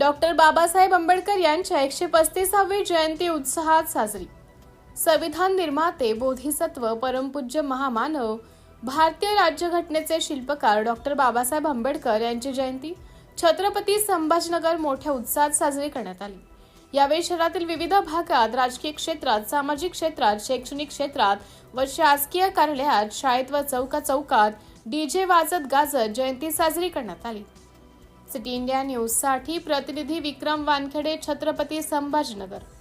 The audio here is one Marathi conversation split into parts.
डॉक्टर बाबासाहेब आंबेडकर यांच्या 135वी जयंती उत्साहात साजरी। संविधान निर्माते, बोधिसत्व, परमपूज्य महामानव, भारतीय राज्यघटनेचे शिल्पकार डॉक्टर बाबासाहेब आंबेडकर यांची जयंती छत्रपती संभाजीनगर मोठ्या उत्साहात साजरी करण्यात आली। यावेळी शहरातील विविध भागात, राजकीय क्षेत्रात, सामाजिक क्षेत्रात, शैक्षणिक क्षेत्रात व शासकीय कार्यालयात, शाळेत व चौकात डीजे वाजत गाजत जयंती साजरी करण्यात आली। सिटी इंडिया न्यूज साठी प्रतिनिधी विक्रम वानखेडे, छत्रपती संभाजीनगर।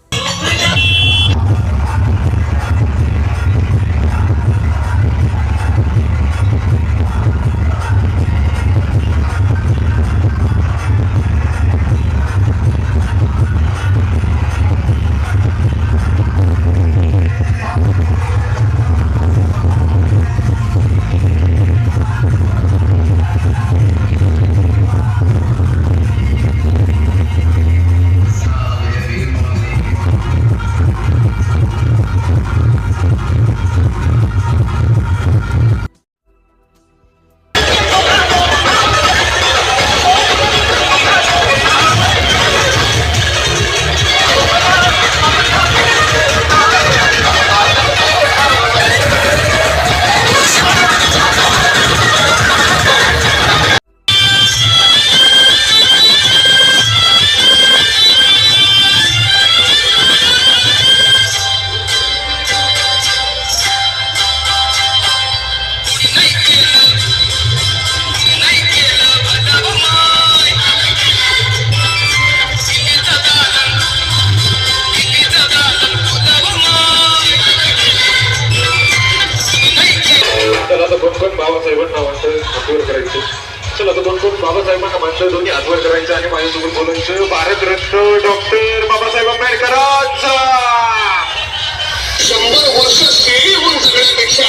बाबासाहेबांना म्हणतं हातवर करायचं। चला तर कोण बाबासाहेबांना म्हणतं दोन्ही हातवर करायचं आणि माझ्यासोबत बोलायचं। भारतरत्न डॉक्टर बाबासाहेब आंबेडकरांचा 100 वर्ष केली होऊन सगळ्यापेक्षा